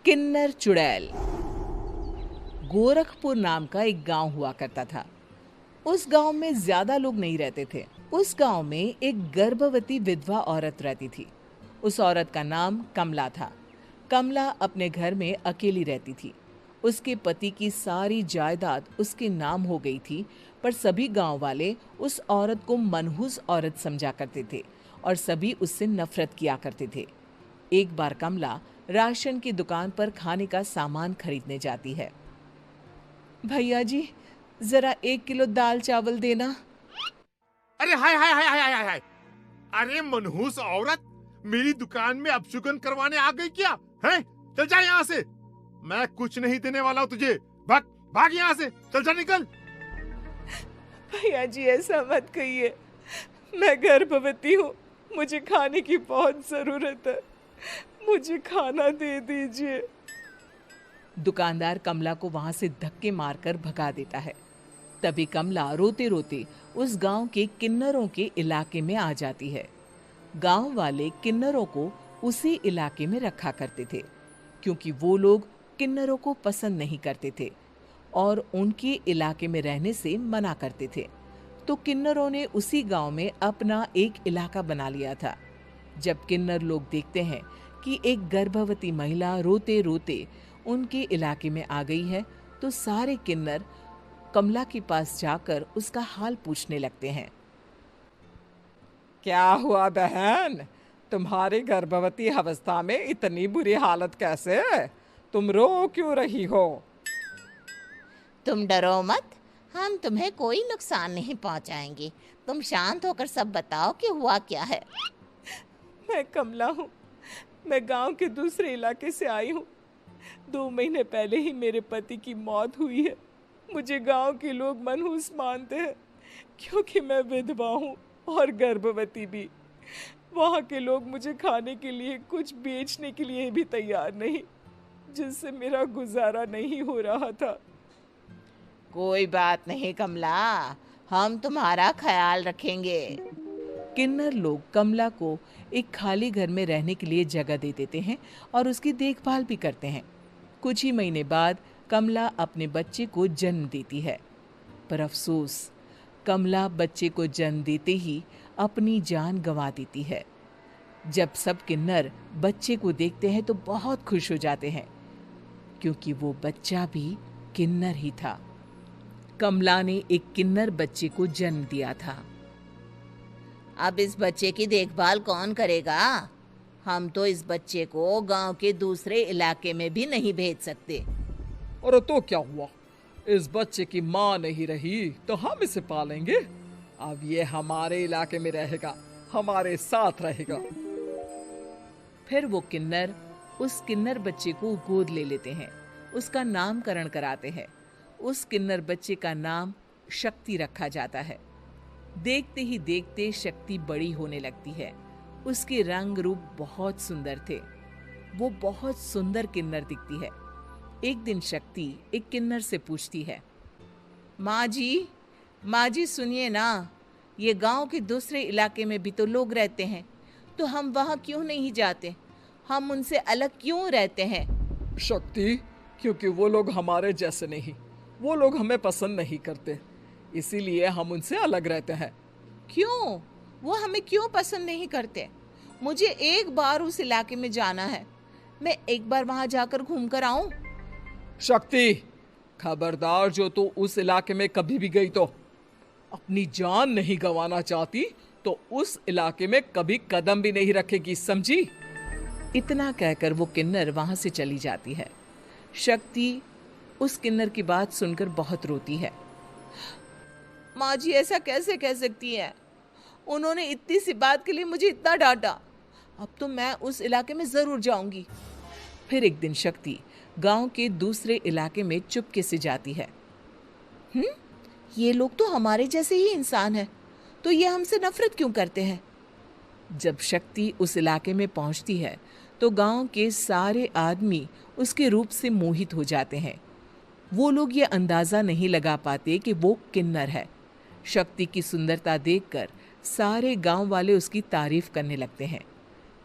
किन्नर चुड़ैल। गोरखपुर नाम का एक गांव हुआ करता था। उस गांव में ज्यादा लोग नहीं रहते थे। उस गांव में एक गर्भवती विधवा औरत रहती थी। उस औरत का नाम कमला था। कमला अपने घर में अकेली रहती थी। उसके पति की सारी जायदाद उसके नाम हो गई थी, पर सभी गांव वाले उस औरत को मनहूस औरत समझा करते थे और सभी उससे नफरत किया करते थे। एक बार कमला राशन की दुकान पर खाने का सामान खरीदने जाती है। भैया जी, जरा 1 किलो दाल चावल देना। अरे हाय हाय हाय हाय हाय हाय। अरे मनहूस औरत, मेरी दुकान में अपशुगन करवाने आ गई क्या? हैं? चल जा यहाँ से। मैं कुछ नहीं देने वाला हूँ तुझे। भाग भाग यहाँ से, चल जा, निकल। भैया जी, ऐसा मत कहिए। मैं गर्भवती हूँ, मुझे खाने की बहुत जरूरत है। मुझे खाना दे दीजिए। दुकानदार कमला को वहां से धक्के मारकर भगा देता है। तभी कमला रोते रोते उस गांव के किन्नरों के इलाके में आ जाती है। गांव वाले किन्नरों को उसी इलाके में रखा करते थे, क्योंकि वो लोग किन्नरों को पसंद नहीं करते थे और उनके इलाके में रहने से मना करते थे। तो किन्नरों ने उसी गांव में अपना एक इलाका बना लिया था। जब किन्नर लोग देखते हैं कि एक गर्भवती महिला रोते रोते उनके इलाके में आ गई है, तो सारे किन्नर कमला के पास जाकर उसका हाल पूछने लगते हैं। क्या हुआ बहन? तुम्हारी गर्भवती अवस्था में इतनी बुरी हालत कैसे है? तुम रो क्यों रही हो? तुम डरो मत, हम तुम्हें कोई नुकसान नहीं पहुंचाएंगे। तुम शांत होकर सब बताओ कि हुआ क्या है। मैं कमला हूँ। मैं गांव के दूसरे इलाके से आई हूँ। 2 महीने पहले ही मेरे पति की मौत हुई है। मुझे गांव के लोग मनहूस मानते हैं, क्योंकि मैं विधवा हूँ और गर्भवती भी। वहाँ के लोग मुझे खाने के लिए कुछ बेचने के लिए भी तैयार नहीं, जिससे मेरा गुजारा नहीं हो रहा था। कोई बात नहीं कमला, हम तुम्हारा ख्याल रखेंगे। किन्नर लोग कमला को एक खाली घर में रहने के लिए जगह दे देते हैं और उसकी देखभाल भी करते हैं। कुछ ही महीने बाद कमला अपने बच्चे को जन्म देती है। पर अफसोस, कमला बच्चे को जन्म देते ही अपनी जान गंवा देती है। जब सब किन्नर बच्चे को देखते हैं तो बहुत खुश हो जाते हैं, क्योंकि वो बच्चा भी किन्नर ही था। कमला ने एक किन्नर बच्चे को जन्म दिया था। अब इस बच्चे की देखभाल कौन करेगा? हम तो इस बच्चे को गांव के दूसरे इलाके में भी नहीं भेज सकते। अरे तो क्या हुआ? इस बच्चे की माँ नहीं रही तो हम इसे पालेंगे। अब ये हमारे इलाके में रहेगा, हमारे साथ रहेगा। फिर वो किन्नर उस किन्नर बच्चे को गोद ले लेते हैं, उसका नामकरण कराते हैं। उस किन्नर बच्चे का नाम शक्ति रखा जाता है। देखते ही देखते शक्ति बड़ी होने लगती है। उसके रंग रूप बहुत सुंदर थे। वो बहुत सुंदर किन्नर दिखती है। एक दिन शक्ति एक किन्नर से पूछती है, माँ जी सुनिए ना, ये गांव के दूसरे इलाके में भी तो लोग रहते हैं, तो हम वहाँ क्यों नहीं जाते? हम उनसे अलग क्यों रहते हैं? शक्ति, क्योंकि वो लोग हमारे जैसे नहीं, वो लोग हमें पसंद नहीं करते, इसीलिए हम उनसे अलग रहते हैं। क्यों? वो हमें क्यों पसंद नहीं करते? मुझे एक बार उस इलाके में जाना है। मैं एक बार वहां जाकर घूम कर आऊं। शक्ति, खबरदार, जो तू उस इलाके में कभी भी गई तो अपनी जान नहीं गंवाना चाहती तो उस इलाके में कभी कदम भी नहीं रखेगी, समझी? इतना कहकर वो किन्नर वहां से चली जाती है। शक्ति उस किन्नर की बात सुनकर बहुत रोती है। माँ जी, ऐसा कैसे कह सकती है? उन्होंने इतनी सी बात के लिए मुझे इतना डांटा। अब तो मैं उस इलाके में जरूर जाऊंगी। फिर एक दिन शक्ति गांव के दूसरे इलाके में चुपके से जाती है। ये लोग तो हमारे जैसे ही इंसान हैं, तो ये हमसे नफरत क्यों करते हैं? जब शक्ति उस इलाके में पहुंचती है तो गांव के सारे आदमी उसके रूप से मोहित हो जाते हैं। वो लोग ये अंदाजा नहीं लगा पाते कि वो किन्नर है। शक्ति की सुंदरता देखकर सारे गांव वाले उसकी तारीफ करने लगते हैं।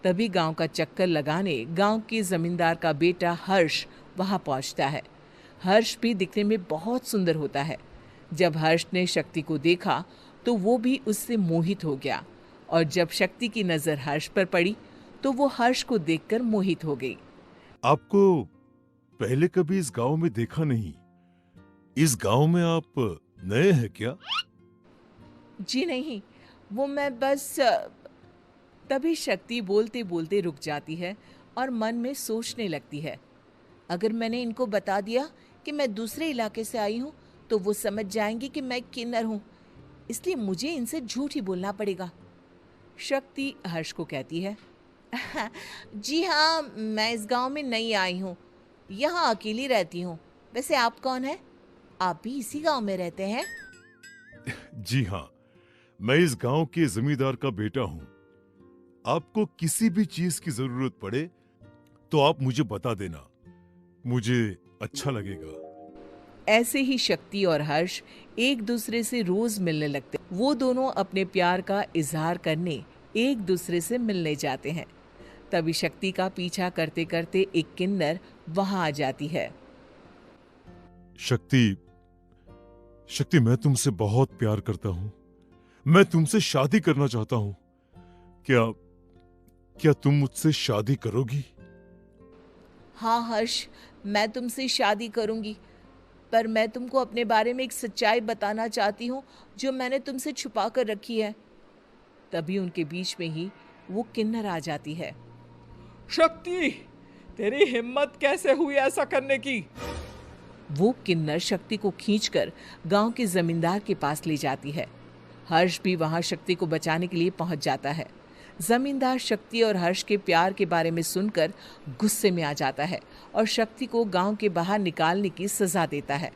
तभी गांव का चक्कर लगाने गांव के जमींदार का बेटा हर्ष वहां पहुंचता है। हर्ष भी दिखने में बहुत सुंदर होता है। जब हर्ष ने शक्ति को देखा तो वो भी उससे मोहित हो गया, और जब शक्ति की नजर हर्ष पर पड़ी तो वो हर्ष को देखकर मोहित हो गई। आपको पहले कभी इस गांव में देखा नहीं। इस गांव में आप नए हैं क्या? जी नहीं, वो मैं बस तभी शक्ति बोलते बोलते रुक जाती है और मन में सोचने लगती है, अगर मैंने इनको बता दिया कि मैं दूसरे इलाके से आई हूँ तो वो समझ जाएंगे कि मैं किन्नर हूँ, इसलिए मुझे इनसे झूठ ही बोलना पड़ेगा। शक्ति हर्ष को कहती है, जी हाँ, मैं इस गांव में नई आई हूँ, यहाँ अकेली रहती हूँ। वैसे आप कौन है? आप भी इसी गांव में रहते हैं? जी हाँ, मैं इस गांव के जमींदार का बेटा हूँ। आपको किसी भी चीज की जरूरत पड़े तो आप मुझे बता देना, मुझे अच्छा लगेगा। ऐसे ही शक्ति और हर्ष एक दूसरे से रोज मिलने लगते। वो दोनों अपने प्यार का इजहार करने एक दूसरे से मिलने जाते हैं। तभी शक्ति का पीछा करते करते एक किन्नर वहां आ जाती है। शक्ति, मैं तुमसे बहुत प्यार करता हूँ। मैं तुमसे शादी करना चाहता हूँ। क्या तुम मुझसे शादी करोगी? हाँ हर्ष, मैं तुमसे शादी करूंगी, पर मैं तुमको अपने बारे में एक सच्चाई बताना चाहती हूँ जो मैंने तुमसे छुपा कर रखी है। तभी उनके बीच में ही वो किन्नर आ जाती है। शक्ति, तेरी हिम्मत कैसे हुई ऐसा करने की? वो किन्नर शक्ति को खींचकर गांव के जमींदार के पास ले जाती है। हर्ष भी वहां शक्ति को बचाने के लिए पहुंच जाता है। जमींदार शक्ति और हर्ष के प्यार के बारे में सुनकर गुस्से में आ जाता है और शक्ति को गांव के बाहर निकालने की सजा देता है।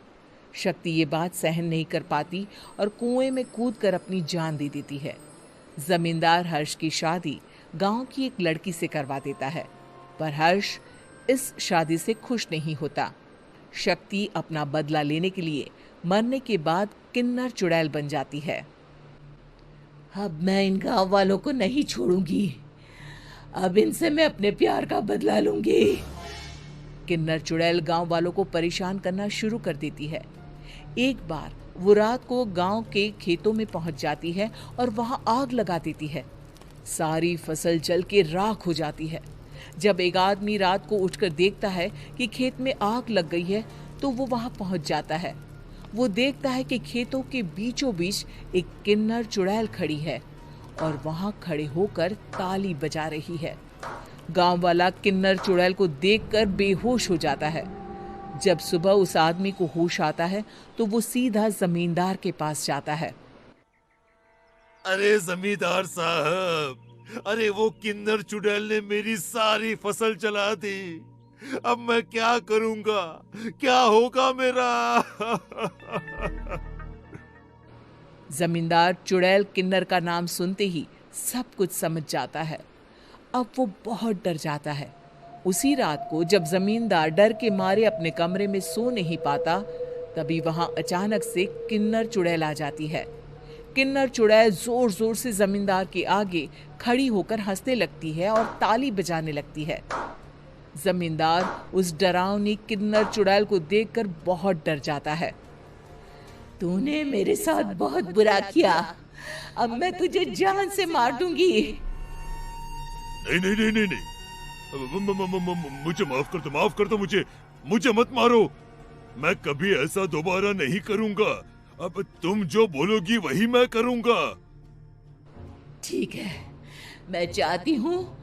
शक्ति ये बात सहन नहीं कर पाती और कुएं में कूदकर अपनी जान दे देती है। जमींदार हर्ष की शादी गांव की एक लड़की से करवा देता है, पर हर्ष इस शादी से खुश नहीं होता। शक्ति अपना बदला लेने के लिए मरने के बाद किन्नर चुड़ैल बन जाती है। अब मैं इन गांव वालों को नहीं छोड़ूंगी, अब इनसे मैं अपने प्यार का बदला लूंगी। किन्नर चुड़ैल गांव वालों को परेशान करना शुरू कर देती है। एक बार वो रात को गांव के खेतों में पहुंच जाती है और वहां आग लगा देती है। सारी फसल जल के राख हो जाती है। जब एक आदमी रात को उठकर देखता है कि खेत में आग लग गई है तो वो वहां पहुंच जाता है। वो देखता है कि खेतों के बीचों बीच एक किन्नर चुड़ैल खड़ी है और वहां खड़े होकर ताली बजा रही है। गांव वाला किन्नर चुड़ैल को देखकर बेहोश हो जाता है। जब सुबह उस आदमी को होश आता है तो वो सीधा जमींदार के पास जाता है। अरे जमींदार साहब, अरे वो किन्नर चुड़ैल ने मेरी सारी फसल जला दी। अब मैं क्या करूंगा? क्या होगा मेरा? जमींदार चुड़ैल किन्नर का नाम सुनते ही सब कुछ समझ जाता है। अब वो बहुत डर जाता है। उसी रात को जब जमींदार डर के मारे अपने कमरे में सो नहीं पाता, तभी वहां अचानक से किन्नर चुड़ैल आ जाती है। किन्नर चुड़ैल जोर जोर से जमींदार के आगे खड़ी होकर हंसने लगती है और ताली बजाने लगती है। जमींदार उस डरावनी किन्नर चुड़ैल को देखकर बहुत डर जाता है। तूने मेरे साथ बहुत बुरा किया, अब मैं तुझे जान से मार दूंगी। नहीं नहीं नहीं नहीं, नहीं। मुझे माफ कर दो, मुझे मत मारो। मैं कभी ऐसा दोबारा नहीं करूंगा। अब तुम जो बोलोगी वही मैं करूंगा। ठीक है, मैं चाहती हूँ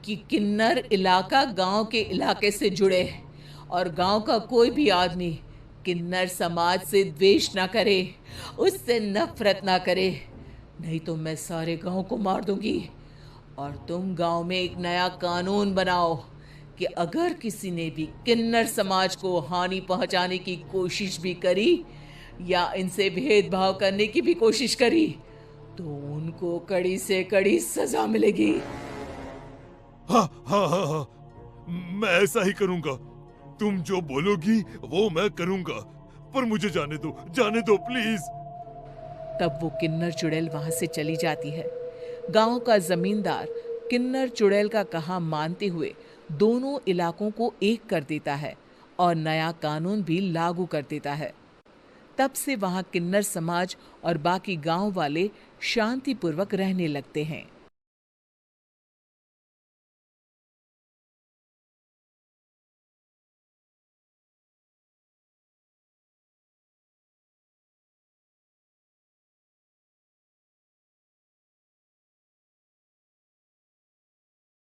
कि किन्नर इलाका गांव के इलाके से जुड़े और गांव का कोई भी आदमी किन्नर समाज से द्वेष ना करे, उससे नफरत ना करे, नहीं तो मैं सारे गांव को मार दूंगी। और तुम गांव में एक नया कानून बनाओ कि अगर किसी ने भी किन्नर समाज को हानि पहुंचाने की कोशिश भी करी या इनसे भेदभाव करने की भी कोशिश करी तो उनको कड़ी से कड़ी सजा मिलेगी। हाँ हाँ हाँ हाँ, मैं ऐसा ही करूंगा। तुम जो बोलोगी वो मैं करूंगा, पर मुझे जाने दो प्लीज। तब वो किन्नर चुड़ैल वहां से चली जाती है। गांव का जमींदार किन्नर चुड़ैल का कहा मानते हुए दोनों इलाकों को एक कर देता है और नया कानून भी लागू कर देता है। तब से वहां किन्नर समाज और बाकी गांव वाले शांतिपूर्वक रहने लगते हैं।